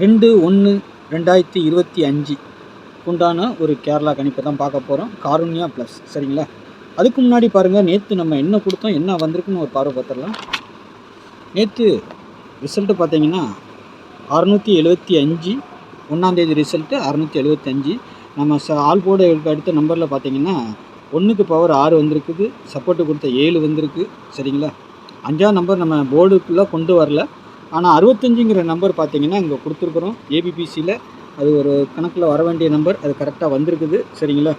2/1/2025 உண்டான ஒரு கேரளா கணிப்பை தான் பார்க்க போகிறோம். காருண்யா ப்ளஸ். சரிங்களா? அதுக்கு முன்னாடி பாருங்கள், நேற்று நம்ம என்ன கொடுத்தோம், என்ன வந்திருக்குன்னு ஒரு பார்வை பார்த்துடலாம். நேற்று ரிசல்ட்டு பார்த்தீங்கன்னா 675, 1ஆம் தேதி ரிசல்ட்டு 675. நம்ம ஆல் போர்டு அடுத்த நம்பரில் பார்த்தீங்கன்னா 1க்கு பவர் 6 வந்திருக்குது, சப்போர்ட்டு கொடுத்த 7 வந்திருக்கு. சரிங்களா? 5ஆம் நம்பர் நம்ம போர்டுக்குள்ளே கொண்டு வரல. ஆனால் 65ங்கிற நம்பர் பார்த்தீங்கன்னா இங்கே கொடுத்துருக்குறோம் ஏபிபிசியில். அது ஒரு கணக்கில் வர வேண்டிய நம்பர், அது கரெக்டாக வந்திருக்குது. சரிங்களா?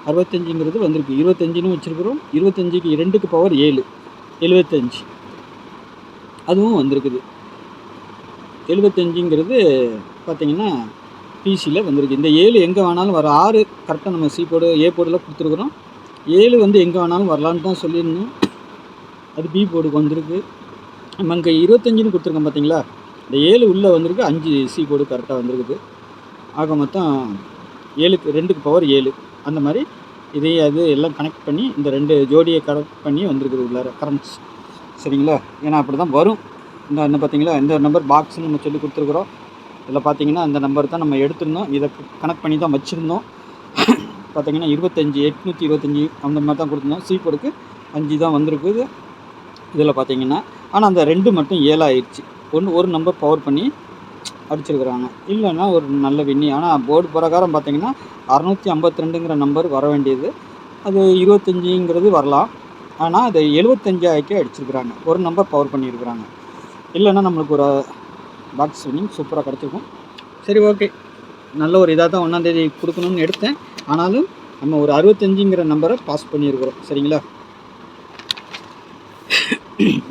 65ங்கிறது வந்திருக்கு. 25ன்னு வச்சுருக்குறோம். 25க்கு 2க்கு பவர் 7, 75 அதுவும் வந்திருக்குது. 75ங்கிறது பார்த்தீங்கன்னா பிசியில் வந்திருக்கு. இந்த 7 எங்கே வேணாலும் வர, 6 கரெக்டாக நம்ம சி போர்டு ஏ போர்டில் கொடுத்துருக்குறோம். 7 வந்து எங்கே வேணாலும் வரலான்னு தான் சொல்லியிருந்தோம். அது பி போர்டுக்கு வந்திருக்கு. நம்ம இங்கே 25ன்னு கொடுத்துருக்கோம் பார்த்தீங்களா? இந்த 7 உள்ளே வந்திருக்கு, 5 சி போர்டு கரெக்டாக வந்திருக்குது. ஆக மொத்தம் 7க்கு 2க்கு பவர் 7. அந்த மாதிரி இதையே அது எல்லாம் கனெக்ட் பண்ணி இந்த 2 ஜோடியை கனெக்ட் பண்ணி வந்திருக்குது உள்ளார கரண்ட்ஸ். சரிங்களா? ஏன்னா அப்படி தான் வரும். இந்த என்ன பார்த்தீங்களா, இந்த நம்பர் பாக்ஸ்ன்னு நம்ம சொல்லி கொடுத்துருக்குறோம். இதில் பார்த்தீங்கன்னா அந்த நம்பர் தான் நம்ம எடுத்துருந்தோம். இதை கனெக்ட் பண்ணி தான் வச்சுருந்தோம். பார்த்தீங்கன்னா 25, 825 அந்த மாதிரி தான் கொடுத்துருந்தோம். சி போர்டுக்கு 5 தான் வந்திருக்குது இதில் பார்த்தீங்கன்னா. ஆனால் அந்த 2 மட்டும் 7 ஆயிடுச்சு. ஒரு நம்பர் பவர் பண்ணி அடிச்சிருக்கிறாங்க. இல்லைன்னா ஒரு நல்ல வின்னி. ஆனால் போர்டு பிரகாரம் பார்த்தீங்கன்னா 652ங்கிற நம்பர் வர வேண்டியது, அது 25ங்கிறது வரலாம். ஆனால் அதை 75 அடிச்சிருக்கிறாங்க. ஒரு நம்பர் பவர் பண்ணியிருக்கிறாங்க. இல்லைன்னா நம்மளுக்கு ஒரு பாக்ஸ் வின்னிங் சூப்பராக கிடச்சிருக்கும். சரி, ஓகே. நல்ல ஒரு இதாக தான் 1ஆம் தேதி கொடுக்கணும்னு எடுத்தேன். ஆனாலும் நம்ம ஒரு 65ங்கிற நம்பரை பாஸ் பண்ணியிருக்கிறோம். சரிங்களா?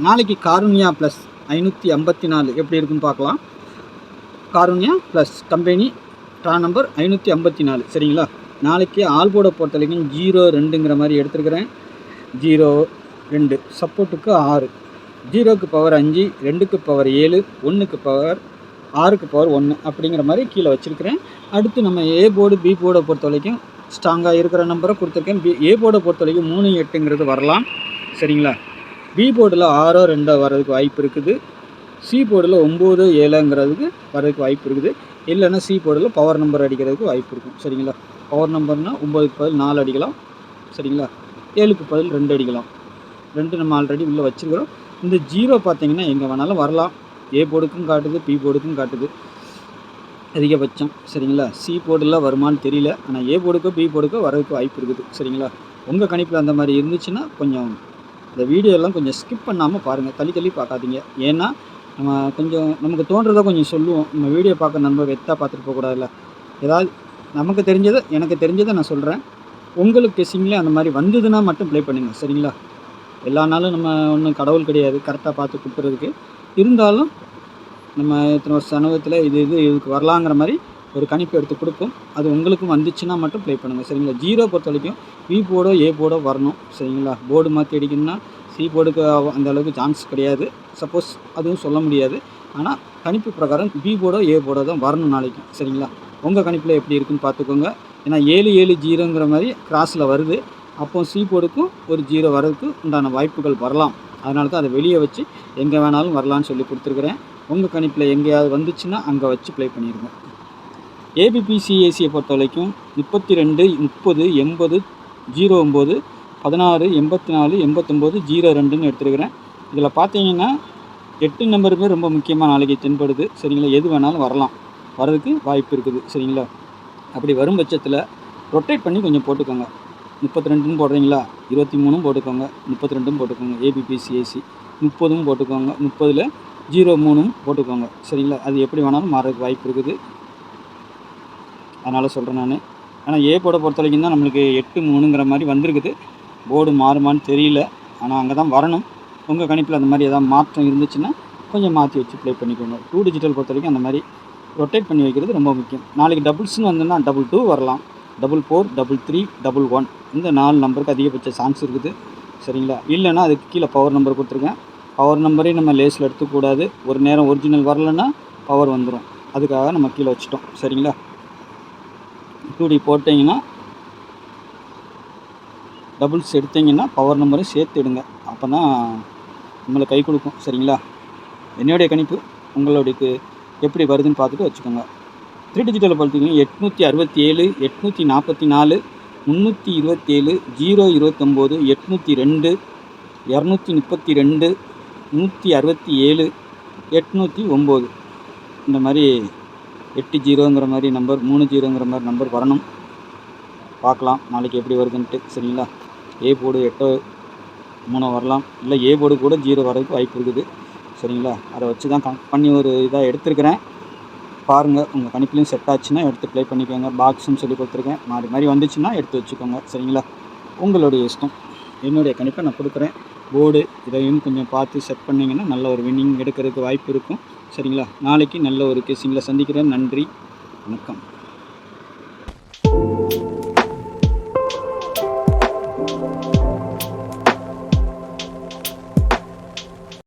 நாளைக்கு காருண்யா ப்ளஸ் 554 எப்படி இருக்குன்னு பார்க்கலாம். Karunya plus company draw number 554. சரிங்களா? நாளைக்கு ஆல் போர்டை பொறுத்த வரைக்கும் 02ங்கிற மாதிரி எடுத்துருக்கிறேன். 02 சப்போர்ட்டுக்கு 6, 0க்கு பவர் 5, 2க்கு பவர் 7, 1க்கு பவர் 6க்கு பவர் 1 அப்படிங்கிற மாதிரி கீழே வச்சுருக்கிறேன். அடுத்து நம்ம ஏ போர்டு பி போர்டை பொறுத்த வரைக்கும் ஸ்ட்ராங்காக இருக்கிற நம்பரை கொடுத்துருக்கேன். ஏ போர்டை பொறுத்த வரைக்கும் 3, 8ங்கிறது வரலாம். சரிங்களா? பி போர்டில் 6, 2 வர்றதுக்கு வாய்ப்பு இருக்குது. சி போர்டில் 9, 7ங்கிறதுக்கு வர்றதுக்கு வாய்ப்பு இருக்குது. இல்லைன்னா சி போர்டில் பவர் நம்பர் அடிக்கிறதுக்கு வாய்ப்பு இருக்கும். சரிங்களா? பவர் நம்பர்னால் 9க்கு பதில் 4 அடிக்கலாம். சரிங்களா? 7க்கு பதில் 2 அடிக்கலாம். 2 நம்ம ஆல்ரெடி உள்ளே வச்சுருக்கிறோம். இந்த 0 பார்த்தீங்கன்னா எங்கே வேணாலும் வரலாம். ஏ போர்டுக்கும் காட்டுது, பி போர்டுக்கும் காட்டுது அதிகபட்சம். சரிங்களா? சி போர்டில் வருமானு தெரியல. ஆனால் ஏ போர்டுக்கோ பி போர்டுக்கோ வரதுக்கு வாய்ப்பு இருக்குது. சரிங்களா? உங்கள் கணிப்பில் அந்த மாதிரி இருந்துச்சுன்னா கொஞ்சம் இந்த வீடியோலாம் கொஞ்சம் ஸ்கிப் பண்ணாமல் பாருங்கள். தள்ளி பார்க்காதீங்க. ஏன்னா நம்ம கொஞ்சம் நமக்கு தோன்றதை கொஞ்சம் சொல்லுவோம். நம்ம வீடியோ பார்க்க நண்பர் வெத்தாக பார்த்துட்டு போகக்கூடாதுல்ல. ஏதாவது நமக்கு தெரிஞ்சதை, எனக்கு தெரிஞ்சதை நான் சொல்கிறேன். உங்களுக்கு கெஸ்ஸிங்கில் அந்த மாதிரி வந்ததுன்னா மட்டும் ப்ளே பண்ணுங்கள். சரிங்களா? எல்லா நாளும் நம்ம ஒன்றும் கடவுள் கிடையாது கரெக்டாக பார்த்து கொடுத்துறதுக்கு. இருந்தாலும் நம்ம இத்தனை வருஷ அனுபவத்தில் இதுக்கு வரலாங்கிற மாதிரி ஒரு கணிப்பு எடுத்து கொடுப்போம். அது உங்களுக்கும் வந்துச்சுன்னா மட்டும் ப்ளே பண்ணுங்கள். சரிங்களா? 0 பொறுத்த வரைக்கும் பி போர்டோ ஏ போர்டோ வரணும். சரிங்களா? போர்டு மாற்றி அடிக்கணும்னா சி போர்டுக்கு அந்த அளவுக்கு சான்ஸ் கிடையாது. சப்போஸ் அதுவும் சொல்ல முடியாது. ஆனால் கணிப்பு பிரகாரம் பி போர்டோ ஏ போர்டோ தான் வரணும் நாளைக்கு. சரிங்களா? உங்கள் கணிப்பில் எப்படி இருக்குன்னு பார்த்துக்கோங்க. ஏன்னா 7, 7, 0ங்கிற மாதிரி கிராஸில் வருது. அப்போ சி போர்டுக்கும் ஒரு 0 வர்றதுக்கு உண்டான வாய்ப்புகள் வரலாம். அதனால தான் அதை வெளியே வச்சு எங்கே வேணாலும் வரலான்னு சொல்லி கொடுத்துருக்குறேன். உங்கள் கணிப்பில் எங்கேயாவது வந்துச்சுன்னா அங்கே வச்சு ப்ளே பண்ணிடுங்க. ஏபிபிசிஏசியை பொறுத்த வரைக்கும் 32, 30, 80, 09, 16, 84, 89, 02ன்னு எடுத்துருக்கிறேன். இதில் பார்த்தீங்கன்னா 8 நம்பருமே ரொம்ப முக்கியமாக நாளைக்கு தென்படுது. சரிங்களா? எது வேணாலும் வரலாம், வரதுக்கு வாய்ப்பு இருக்குது. சரிங்களா? அப்படி வரும் பட்சத்தில் ரொட்டேட் பண்ணி கொஞ்சம் போட்டுக்கோங்க. 32ன்னு போடுறீங்களா, 23ம் போட்டுக்கோங்க, 32ம் போட்டுக்கோங்க. ஏபிபிசிஏசி 30ம் போட்டுக்கோங்க, 30ல் 03ம் போட்டுக்கோங்க. சரிங்களா? அது எப்படி வேணாலும் மாறதுக்கு வாய்ப்பு இருக்குது. அதனால் சொல்கிறேன் நான். ஆனால் ஏ போர்டை பொறுத்த வரைக்கும் தான் நம்மளுக்கு 8, 3ங்கிற மாதிரி வந்திருக்குது. போர்டு மாறுமான்னு தெரியல. ஆனால் அங்கே தான் வரணும். உங்கள் கணிப்பில் அந்த மாதிரி எதாவது மாற்றம் இருந்துச்சுன்னா கொஞ்சம் மாற்றி வச்சு ப்ளே பண்ணிக்கோங்க. 2 டிஜிட்டல் பொறுத்த வரைக்கும் அந்த மாதிரி ரொட்டேட் பண்ணி வைக்கிறது ரொம்ப முக்கியம். நாளைக்கு டபுள்ஸ்னு வந்தோன்னா 22 வரலாம், 44, 33, 11 இந்த 4 நம்பருக்கு அதிகபட்ச சான்ஸ் இருக்குது. சரிங்களா? இல்லைன்னா அதுக்கு கீழே பவர் நம்பர் கொடுத்துருக்கேன். பவர் நம்பரையும் நம்ம லேஸில் எடுத்துக்கூடாது. ஒரு நேரம் ஒரிஜினல் வரலைன்னா பவர் வந்துடும். அதுக்காக நம்ம கீழே வச்சுட்டோம். சரிங்களா? 2D போட்டிங்கன்னா டபுள்ஸ் எடுத்தீங்கன்னா பவர் நம்பரையும் சேர்த்து எடுங்க. அப்போ தான் நம்மளை கை கொடுக்கும். சரிங்களா? என்னுடைய கணிப்பு உங்களுக்கு எப்படி வருதுன்னு பார்த்துட்டு வச்சுக்கோங்க. 3 டிஜிட்டலில் பார்த்தீங்கன்னா 867, 844, 327, 029, 802, 232, 167, 809 இந்த மாதிரி 80ங்கிற மாதிரி நம்பர் 30ங்கிற மாதிரி நம்பர் வரணும். பார்க்கலாம் நாளைக்கு எப்படி வருதுன்ட்டு. சரிங்களா? ஏ போர்டு 8 3 வரலாம், இல்லை ஏ போர்டு கூட 0 வரதுக்கு வாய்ப்பு இருக்குது. சரிங்களா? அதை வச்சு தான் கனெக்ட் பண்ணி ஒரு இதாக எடுத்துருக்கிறேன். பாருங்கள், உங்கள் கணிப்புலையும் செட் ஆச்சுன்னா எடுத்து ப்ளே பண்ணிக்கோங்க. பாக்ஸுன்னு சொல்லி கொடுத்துருக்கேன், மாறி மாதிரி வந்துச்சுன்னா எடுத்து வச்சுக்கோங்க. சரிங்களா? உங்களுடைய இஷ்டம். என்னுடைய கணிப்பை நான் கொடுக்குறேன். போர்டு இதையும் கொஞ்சம் பார்த்து செட் பண்ணிங்கன்னா நல்ல ஒரு வின்னிங் எடுக்கிறதுக்கு வாய்ப்பு இருக்கும். சரிங்களா? நாளைக்கு நல்ல ஒரு கேசிங்கில் சந்திக்கிறேன். நன்றி, வணக்கம்.